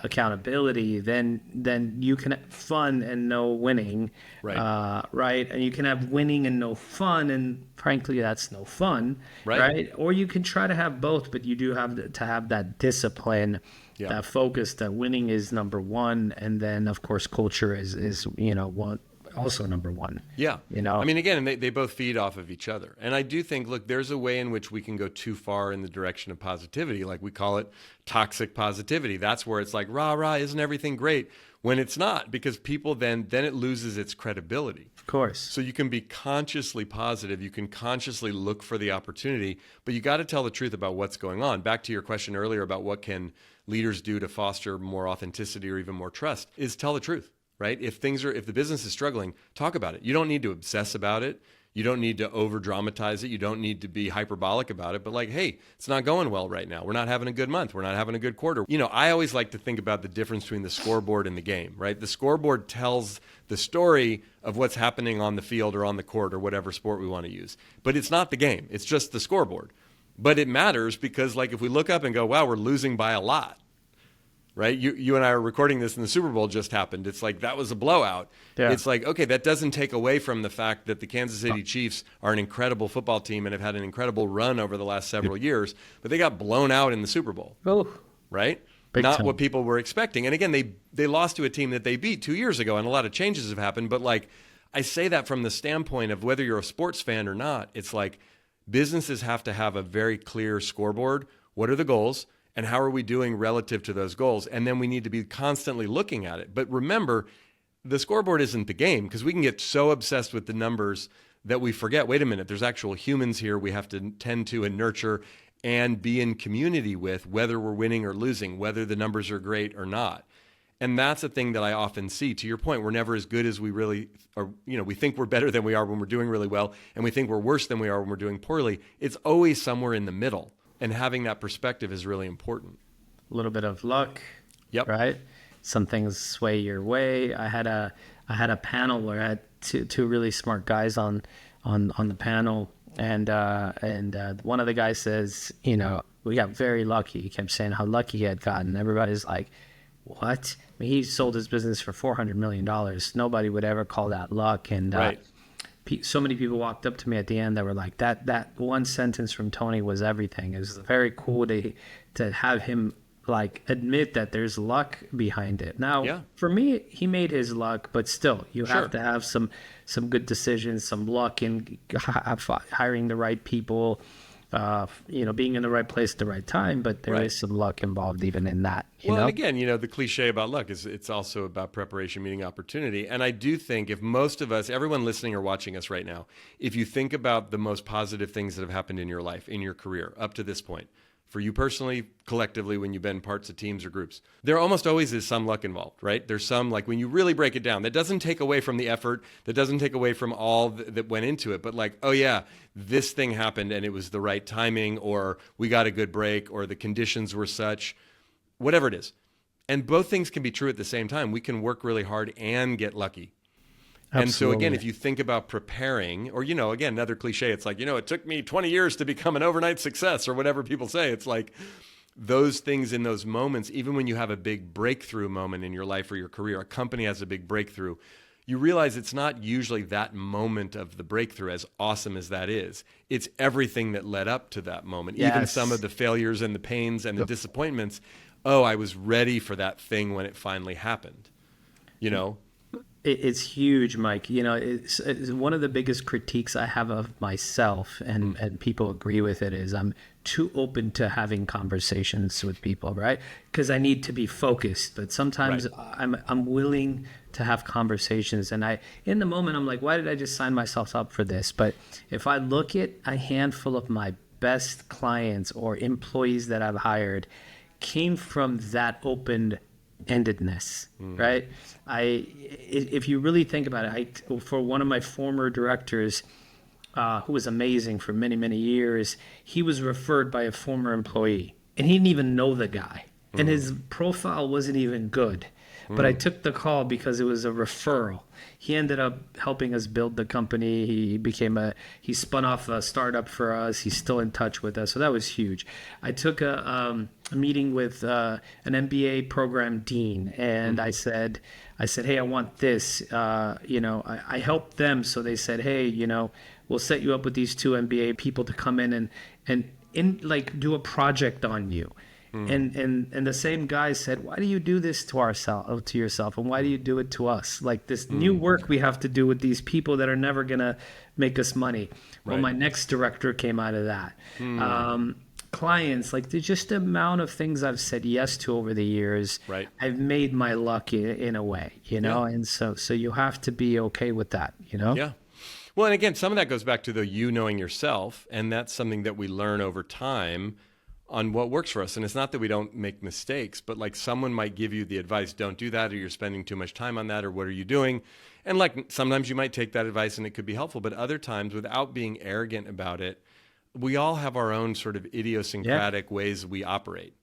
accountability, then you can have fun and no winning, right? And you can have winning and no fun, and frankly, that's no fun, right? Or you can try to have both, but you do have to have that discipline, that focus. That winning is number one, and then of course culture is one. Also number one. Yeah. I mean, again, they both feed off of each other. And I do think, look, there's a way in which we can go too far in the direction of positivity. Like we call it toxic positivity. That's where it's like, rah, rah, isn't everything great? When it's not, because people then it loses its credibility. Of course. So you can be consciously positive. You can consciously look for the opportunity, but you got to tell the truth about what's going on. Back to your question earlier about what can leaders do to foster more authenticity or even more trust is tell the truth. Right? If the business is struggling, talk about it. You don't need to obsess about it. You don't need to over dramatize it. You don't need to be hyperbolic about it, but like, hey, it's not going well right now. We're not having a good month. We're not having a good quarter. I always like to think about the difference between the scoreboard and the game, right? The scoreboard tells the story of what's happening on the field or on the court or whatever sport we want to use, but it's not the game. It's just the scoreboard. But it matters because like if we look up and go, wow, we're losing by a lot. Right? You and I are recording this and the Super Bowl just happened. It's like that was a blowout. Yeah. It's like, okay, that doesn't take away from the fact that the Kansas City Chiefs are an incredible football team and have had an incredible run over the last several years, but they got blown out in the Super Bowl. Oh. Right? Not what people were expecting. And again, they lost to a team that they beat 2 years ago, and a lot of changes have happened. But like I say that from the standpoint of whether you're a sports fan or not, it's like businesses have to have a very clear scoreboard. What are the goals? And how are we doing relative to those goals? And then we need to be constantly looking at it. But remember, the scoreboard isn't the game because we can get so obsessed with the numbers that we forget, wait a minute, there's actual humans here we have to tend to and nurture and be in community with, whether we're winning or losing, whether the numbers are great or not. And that's a thing that I often see. To your point, we're never as good as we really are. We think we're better than we are when we're doing really well, and we think we're worse than we are when we're doing poorly. It's always somewhere in the middle. And having that perspective is really important. A little bit of luck, right? Some things sway your way. I had a panel where I had two really smart guys on the panel, and one of the guys says, we got very lucky. He kept saying how lucky he had gotten. Everybody's like, what? I mean, he sold his business for $400 million. Nobody would ever call that luck. And so many people walked up to me at the end that were like, that one sentence from Tony was everything. It was very cool to have him like admit that there's luck behind it. Now, for me, he made his luck, but still, you have to have some good decisions, some luck in hiring the right people, being in the right place at the right time, but there is some luck involved even in that. You know? And again, the cliche about luck is it's also about preparation meeting opportunity. And I do think if most of us, everyone listening or watching us right now, if you think about the most positive things that have happened in your life, in your career, up to this point, for you personally, collectively, when you've been parts of teams or groups, there almost always is some luck involved, right? There's some, like when you really break it down, that doesn't take away from the effort, that doesn't take away from all that went into it, but like, oh yeah, this thing happened and it was the right timing, or we got a good break, or the conditions were such, whatever it is. And both things can be true at the same time. We can work really hard and get lucky. Absolutely. And so again, if you think about preparing, or, again, another cliche, it's like, it took me 20 years to become an overnight success, or whatever people say. It's like those things in those moments, even when you have a big breakthrough moment in your life or your career, a company has a big breakthrough, you realize it's not usually that moment of the breakthrough, as awesome as that is. It's everything that led up to that moment, even some of the failures and the pains and the disappointments. Oh, I was ready for that thing when it finally happened, It's huge, Mike. It's one of the biggest critiques I have of myself, and people agree with it, is I'm too open to having conversations with people, right? Because I need to be focused. But sometimes I'm willing to have conversations, and in the moment I'm like, why did I just sign myself up for this? But if I look at a handful of my best clients or employees that I've hired, came from that open-endedness, right? If you really think about it, for one of my former directors, who was amazing for many, many years, he was referred by a former employee, and he didn't even know the guy, and his profile wasn't even good. But I took the call because it was a referral. He ended up helping us build the company. He spun off a startup for us. He's still in touch with us. So that was huge. I took a meeting with an MBA program dean, and I said, hey, I want this. I helped them. So they said, hey, we'll set you up with these 2 MBA people to come in and do a project on you. And the same guy said, why do you do this to yourself? And why do you do it to us? Like this new work we have to do with these people that are never going to make us money. Well, my next director came out of that. Clients, like there's just the amount of things I've said yes to over the years. I've made my luck in a way, and so you have to be okay with that, Yeah. Well, and again, some of that goes back to you knowing yourself, and that's something that we learn over time on what works for us. And it's not that we don't make mistakes, but like someone might give you the advice, don't do that, or you're spending too much time on that, or what are you doing? And like sometimes you might take that advice and it could be helpful, but other times, without being arrogant about it, we all have our own sort of idiosyncratic ways we operate.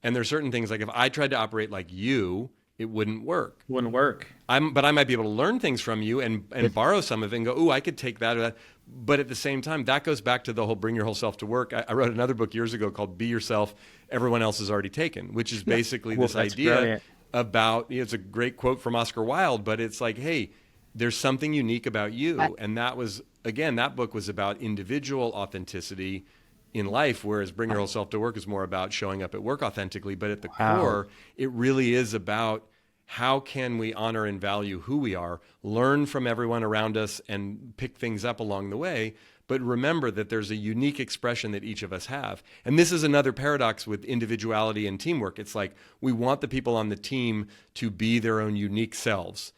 And there's certain things, like if I tried to operate like you, it wouldn't work. But I might be able to learn things from you and borrow some of it and go, ooh, I could take that or that. But at the same time, that goes back to the whole bring your whole self to work. I wrote another book years ago called Be Yourself, Everyone Else Is Already Taken, which is basically this idea brilliant. About, it's a great quote from Oscar Wilde, but it's like, hey, there's something unique about you. And that was, again, that book was about individual authenticity in life, whereas Bring Your Whole Self to Work is more about showing up at work authentically. But at the core, it really is about how can we honor and value who we are, learn from everyone around us and pick things up along the way, but remember that there's a unique expression that each of us have. And this is another paradox with individuality and teamwork. It's like we want the people on the team to be their own unique selves.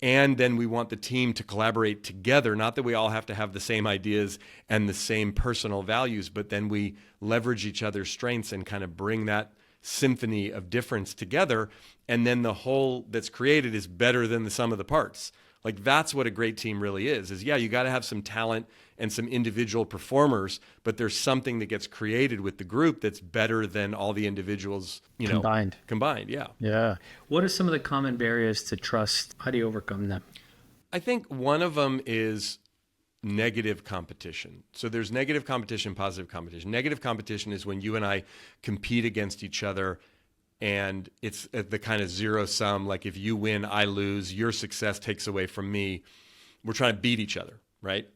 And then we want the team to collaborate together, not that we all have to have the same ideas and the same personal values, but then we leverage each other's strengths and kind of bring that symphony of difference together. And then the whole that's created is better than the sum of the parts. Like that's what a great team really is yeah, you got to have some talent and some individual performers, but there's something that gets created with the group that's better than all the individuals, combined. Yeah. What are some of the common barriers to trust? How do you overcome them? I think one of them is negative competition. So there's negative competition, positive competition. Negative competition is when you and I compete against each other and it's at the kind of zero sum, like if you win, I lose, your success takes away from me. We're trying to beat each other, right?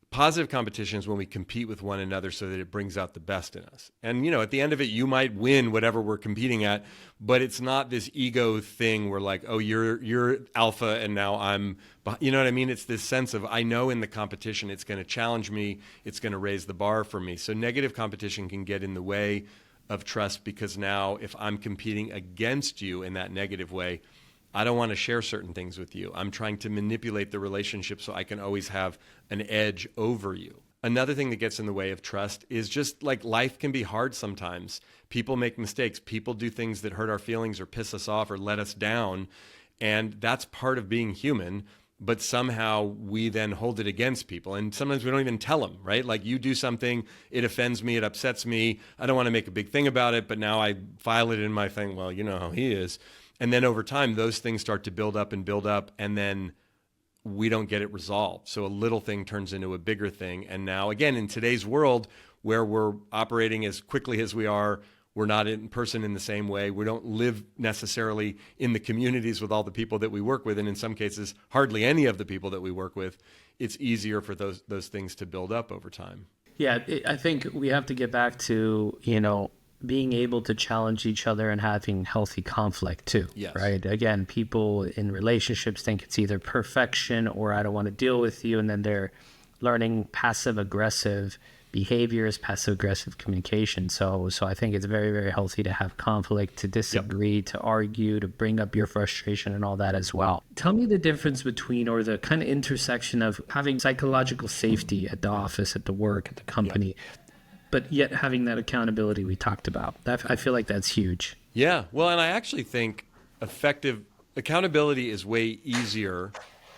Positive competition is when we compete with one another so that it brings out the best in us. And, at the end of it, you might win whatever we're competing at, but it's not this ego thing where like, oh, you're alpha and now I'm, you know what I mean? It's this sense of, I know in the competition, it's going to challenge me. It's going to raise the bar for me. So negative competition can get in the way of trust because now if I'm competing against you in that negative way, I don't want to share certain things with you. I'm trying to manipulate the relationship so I can always have an edge over you. Another thing that gets in the way of trust is just like life can be hard sometimes. People make mistakes. People do things that hurt our feelings or piss us off or let us down. And that's part of being human. but somehow we then hold it against people. And sometimes we don't even tell them, right? Like, you do something, it offends me, it upsets me. I don't want to make a big thing about it, but now I file it in my thing. Well, you know how he is. And then over time, those things start to build up, and then we don't get it resolved. So a little thing turns into a bigger thing. And now, again, in today's world where we're operating as quickly as we are, we're not in person in the same way. We don't live necessarily in the communities with all the people that we work with. And in some cases, hardly any of the people that we work with. It's easier for those things to build up over time. Yeah, I think we have to get back to, being able to challenge each other and having healthy conflict too. Yes. Right. Again, people in relationships think it's either perfection or I don't want to deal with you. And then they're learning passive aggressive behaviors, passive aggressive communication. So I think it's very, very healthy to have conflict, to disagree, to argue, to bring up your frustration and all that as well. Tell me the difference between, or the kind of intersection of having psychological safety at the office, at the work, at the company, but yet having that accountability we talked about. I feel like that's huge. Yeah. Well, and I actually think effective accountability is way easier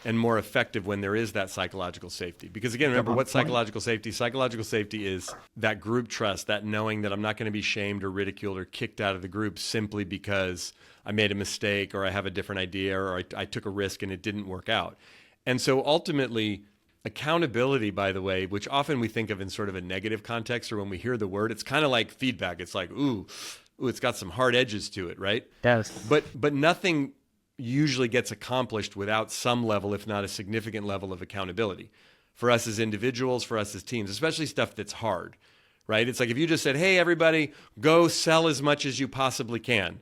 and more effective when there is that psychological safety. Because again, remember, what's psychological safety? Psychological safety is that group trust, that knowing that I'm not going to be shamed or ridiculed or kicked out of the group simply because I made a mistake or I have a different idea or I took a risk and it didn't work out. And so ultimately, accountability, by the way, which often we think of in sort of a negative context, or when we hear the word, it's kind of like feedback. It's like, ooh, it's got some hard edges to it, right? Yes. But nothing usually gets accomplished without some level, if not a significant level, of accountability. For us as individuals, for us as teams, especially stuff that's hard, right? It's like if you just said, hey, everybody, go sell as much as you possibly can.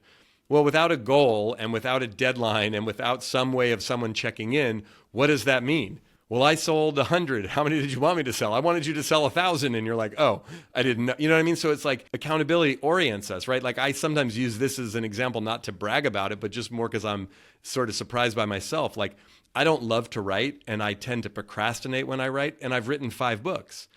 Well, without a goal and without a deadline and without some way of someone checking in, what does that mean? Well, I sold 100. How many did you want me to sell? I wanted you to sell 1,000. And you're like, oh, I didn't know. You know what I mean? So it's like accountability orients us, right? Like I sometimes use this as an example, not to brag about it, but just more because I'm sort of surprised by myself. Like I don't love to write and I tend to procrastinate when I write. And I've written 5 books.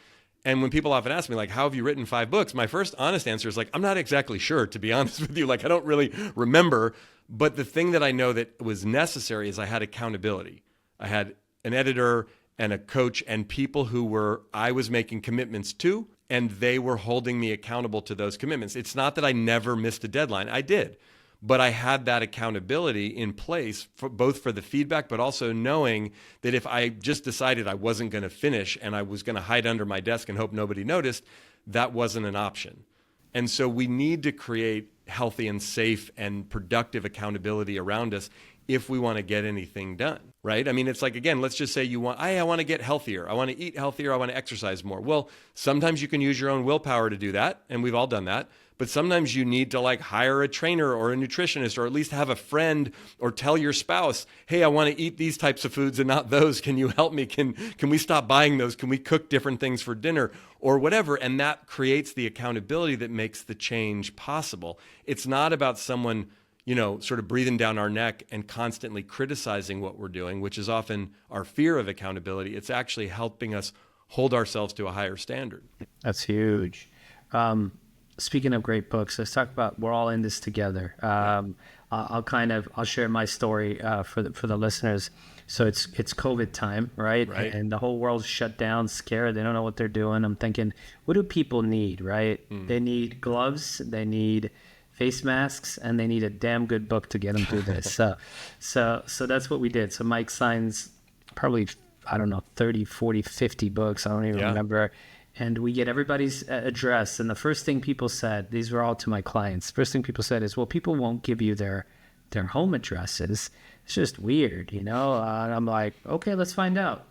And when people often ask me, like, how have you written 5 books? My first honest answer is like, I'm not exactly sure, to be honest with you. Like, I don't really remember. But the thing that I know that was necessary is I had accountability. I had an editor and a coach and people who I was making commitments to, and they were holding me accountable to those commitments. It's not that I never missed a deadline. I did. But I had that accountability in place for both for the feedback, but also knowing that if I just decided I wasn't going to finish and I was going to hide under my desk and hope nobody noticed, that wasn't an option. And so we need to create healthy and safe and productive accountability around us if we want to get anything done, right? I mean, it's like, again, let's just say I want to get healthier. I want to eat healthier. I want to exercise more. Well, sometimes you can use your own willpower to do that. And we've all done that. But sometimes you need to like hire a trainer or a nutritionist, or at least have a friend, or tell your spouse, hey, I want to eat these types of foods and not those. Can you help me? Can we stop buying those? Can we cook different things for dinner or whatever? And that creates the accountability that makes the change possible. It's not about someone, sort of breathing down our neck and constantly criticizing what we're doing, which is often our fear of accountability. It's actually helping us hold ourselves to a higher standard. That's huge. Speaking of great books, let's talk about We're All in This Together. I'll share my story for the listeners. So it's COVID time, right? And the whole world's shut down, scared. They don't know what they're doing. I'm thinking, what do people need, right? They need gloves, they need face masks, and they need a damn good book to get them through this. So that's what we did. So Mike signs probably, 30, 40, 50 books. I don't even remember. And we get everybody's address. And the first thing people said, these were all to my clients, first thing people said is, well, people won't give you their home addresses. It's just weird, And I'm like, okay, let's find out.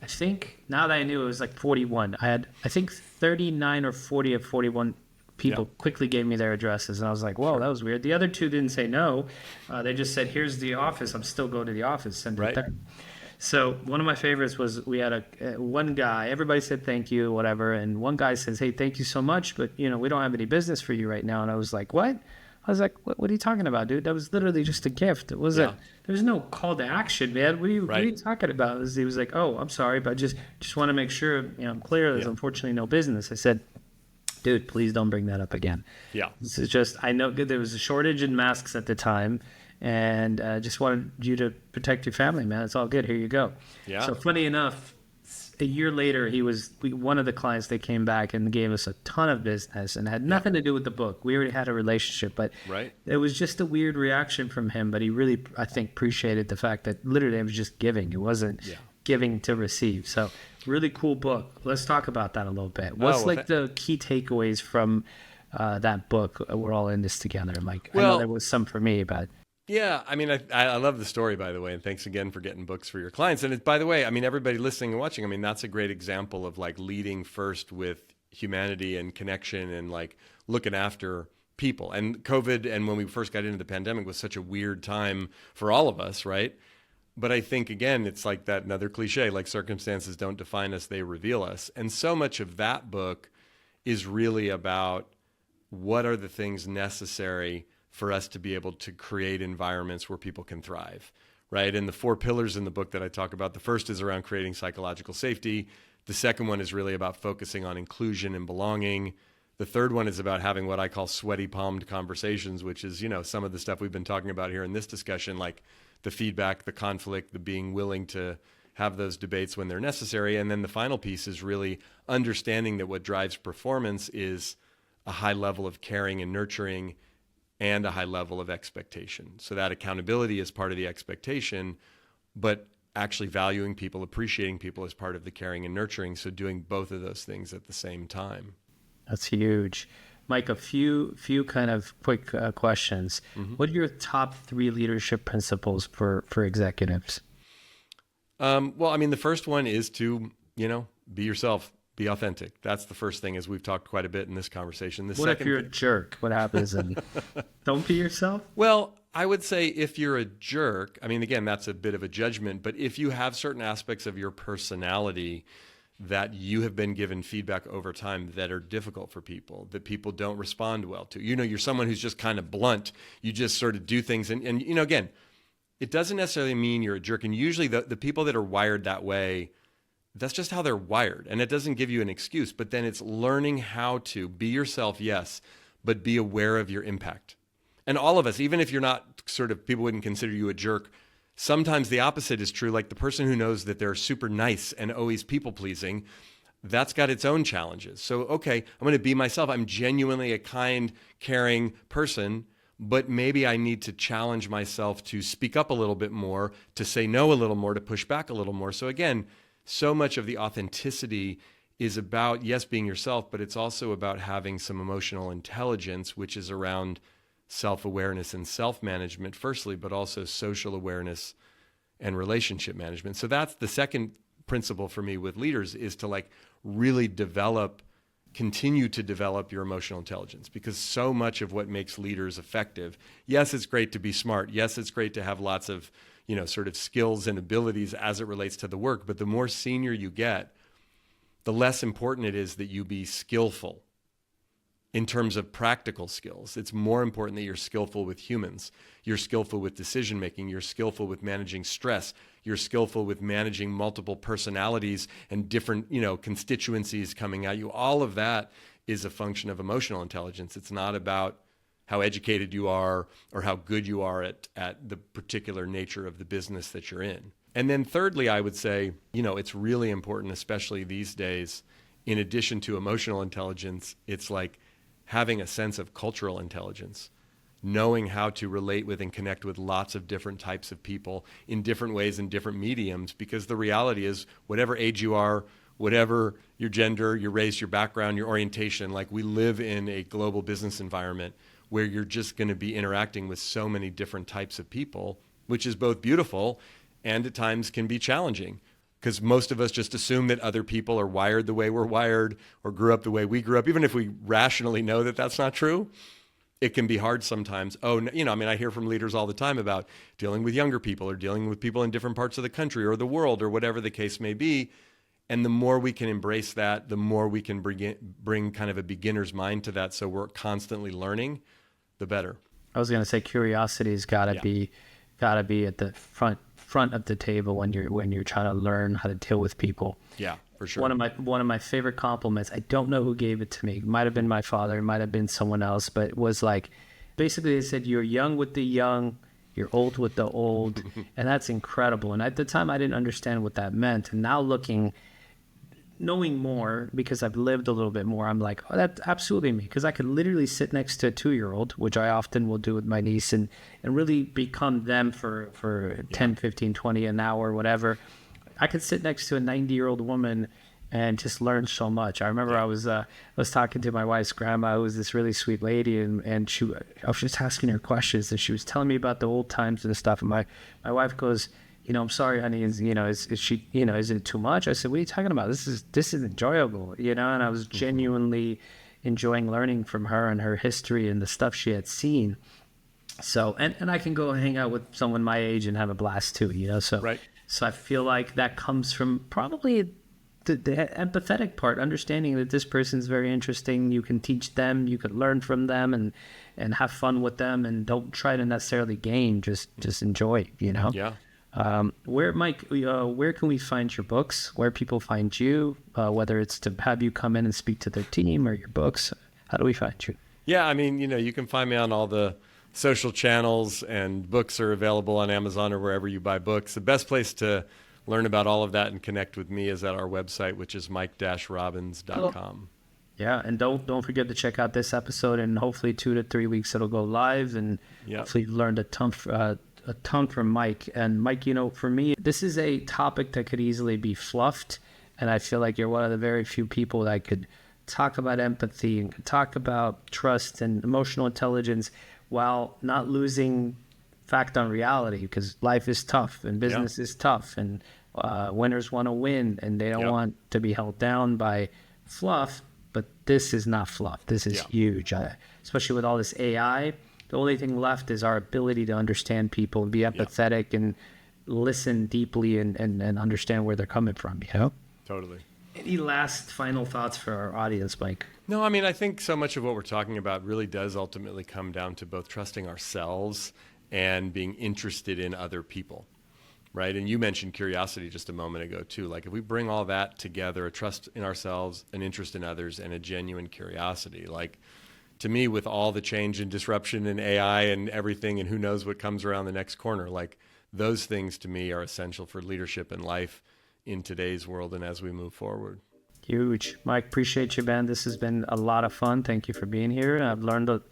I think now that I knew, it was like 41. I think 39 or 40 of 41 people quickly gave me their addresses. And I was like, whoa, that was weird. The other 2 didn't say no. They just said, here's the office. I'm still going to the office. Send it there. So one of my favorites was, we had one guy, everybody said thank you, whatever. And one guy says, hey, thank you so much, but we don't have any business for you right now. And I was like, what? I was like, what are you talking about, dude? That was literally just a gift. It wasn't, there's no call to action, man. What are you talking about? He was like, oh, I'm sorry, but just want to make sure I'm clear. There's unfortunately no business. I said, dude, please don't bring that up again. Yeah. This is just, I know there was a shortage in masks at the time. and just wanted you to protect your family, man. It's all good. Here you go. Yeah. So funny enough, a year later, he was one of the clients that came back and gave us a ton of business and had nothing to do with the book. We already had a relationship, but Right. it was just a weird reaction from him. But he really, I think, appreciated the fact that literally it was just giving. It wasn't giving to receive. So really cool book. Let's talk about that a little bit. What's the key takeaways from that book? We're all in this together, Mike. I know there was some for me, but... Yeah, I mean, I love the story, by the way, and thanks again for getting books for your clients. And by the way, I mean, everybody listening and watching, I mean, that's a great example of like leading first with humanity and connection and like looking after people. And COVID, and when we first got into the pandemic, was such a weird time for all of us, right? But I think, again, it's like that another cliche, like circumstances don't define us, they reveal us. And so much of that book is really about what are the things necessary for us to be able to create environments where people can thrive, right? And the 4 pillars in the book that I talk about, the first is around creating psychological safety. The second one is really about focusing on inclusion and belonging. The third one is about having what I call sweaty palmed conversations, which is, you know, some of the stuff we've been talking about here in this discussion, like the feedback, the conflict, the being willing to have those debates when they're necessary. And then the final piece is really understanding that what drives performance is a high level of caring and nurturing and a high level of expectation. So that accountability is part of the expectation, but actually valuing people, appreciating people is part of the caring and nurturing. So doing both of those things at the same time. That's huge. Mike, a few kind of quick questions. Mm-hmm. What are your top 3 leadership principles for executives? Well, I mean, the first one is to, you know, be yourself. Be authentic. That's the first thing, as we've talked quite a bit in this conversation. What if you're a jerk? What happens? And don't be yourself? Well, I would say if you're a jerk, I mean, again, that's a bit of a judgment, but if you have certain aspects of your personality that you have been given feedback over time that are difficult for people, that people don't respond well to, you know, you're someone who's just kind of blunt. You just sort of do things. And you know, again, it doesn't necessarily mean you're a jerk. And usually the people that are wired that way, that's just how they're wired. And it doesn't give you an excuse, but then it's learning how to be yourself, yes, but be aware of your impact. And all of us, even if you're not sort of, people wouldn't consider you a jerk, sometimes the opposite is true. Like the person who knows that they're super nice and always people pleasing, that's got its own challenges. So, okay, I'm going to be myself. I'm genuinely a kind, caring person, but maybe I need to challenge myself to speak up a little bit more, to say no a little more, to push back a little more. So again, so much of the authenticity is about, yes, being yourself, but it's also about having some emotional intelligence, which is around self-awareness and self-management, firstly, but also social awareness and relationship management. So that's the second principle for me with leaders, is to like really continue to develop your emotional intelligence, because so much of what makes leaders effective, yes, it's great to be smart. Yes, it's great to have lots of, you know, sort of skills and abilities as it relates to the work. But the more senior you get, the less important it is that you be skillful in terms of practical skills. It's more important that you're skillful with humans. You're skillful with decision making. You're skillful with managing stress. You're skillful with managing multiple personalities and different, you know, constituencies coming at you. All of that is a function of emotional intelligence. It's not about how educated you are or how good you are at the particular nature of the business that you're in. And then thirdly, I would say, you know, it's really important, especially these days, in addition to emotional intelligence, it's like having a sense of cultural intelligence, knowing how to relate with and connect with lots of different types of people in different ways in different mediums, because the reality is whatever age you are, whatever your gender, your race, your background, your orientation, like we live in a global business environment where you're just going to be interacting with so many different types of people, which is both beautiful and at times can be challenging, because most of us just assume that other people are wired the way we're wired or grew up the way we grew up. Even if we rationally know that that's not true, it can be hard sometimes. Oh, you know, I mean, I hear from leaders all the time about dealing with younger people or dealing with people in different parts of the country or the world or whatever the case may be. And the more we can embrace that, the more we can bring kind of a beginner's mind to that, so we're constantly learning, the better. I was going to say curiosity's got to be at the front of the table when you're trying to learn how to deal with people. Yeah, for sure. One of my favorite compliments, I don't know who gave it to me. It might have been my father, it might have been someone else, but it was like, basically they said, you're young with the young, You're old with the old. And that's incredible. And at the time, I didn't understand what that meant. And now knowing more, because I've lived a little bit more, I'm like, oh, that's absolutely me. Because I could literally sit next to a 2-year-old, which I often will do with my niece, and really become them for 10, 15, 20 an hour, whatever. I could sit next to a 90-year-old woman and just learn so much. I remember I was talking to my wife's grandma, who was this really sweet lady, and I was just asking her questions, and she was telling me about the old times and stuff. And my wife goes, I'm sorry, honey, is she, is it too much? I said, what are you talking about? This is enjoyable, and I was genuinely enjoying learning from her and her history and the stuff she had seen. So, and I can go hang out with someone my age and have a blast too, so. Right. So I feel like that comes from probably the empathetic part, understanding that this person's very interesting. You can teach them, you could learn from them, and have fun with them, and don't try to necessarily gain, just enjoy, Yeah. Mike, where can we find your books? Where people find you, whether it's to have you come in and speak to their team or your books? How do we find you? Yeah, I mean, you can find me on all the social channels, and books are available on Amazon or wherever you buy books. The best place to learn about all of that and connect with me is at our website, which is mike-robbins.com. Yeah, and don't forget to check out this episode, and hopefully 2 to 3 weeks it'll go live, and hopefully you've learned a ton from Mike. And Mike, for me, this is a topic that could easily be fluffed, and I feel like you're one of the very few people that could talk about empathy and could talk about trust and emotional intelligence while not losing fact on reality, because life is tough and business is tough, and winners want to win, and they don't want to be held down by fluff. But this is not fluff. This is huge, especially with all this AI. The only thing left is our ability to understand people and be empathetic and listen deeply and understand where they're coming from, Totally. Any last final thoughts for our audience, Mike? No, I mean, I think so much of what we're talking about really does ultimately come down to both trusting ourselves and being interested in other people, right? And you mentioned curiosity just a moment ago too. Like if we bring all that together, a trust in ourselves, an interest in others, and a genuine curiosity, like to me, with all the change and disruption in AI and everything, and who knows what comes around the next corner, like those things to me are essential for leadership and life in today's world and as we move forward. Huge. Mike, appreciate you, man. This has been a lot of fun. Thank you for being here. I've learned a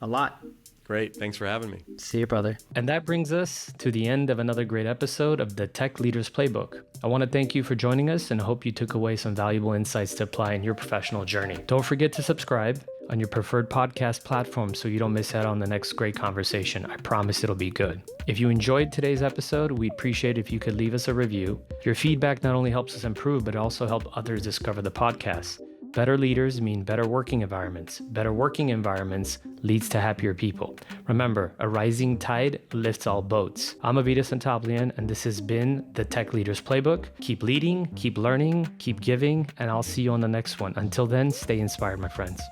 lot. Great. Thanks for having me. See you, brother. And that brings us to the end of another great episode of the Tech Leaders Playbook. I want to thank you for joining us and hope you took away some valuable insights to apply in your professional journey. Don't forget to subscribe on your preferred podcast platform so you don't miss out on the next great conversation. I promise it'll be good. If you enjoyed today's episode, we'd appreciate if you could leave us a review. Your feedback not only helps us improve, but also help others discover the podcast. Better leaders mean better working environments. Better working environments leads to happier people. Remember, a rising tide lifts all boats. I'm Avetis Antaplyan, and this has been the Tech Leaders Playbook. Keep leading, keep learning, keep giving, and I'll see you on the next one. Until then, stay inspired, my friends.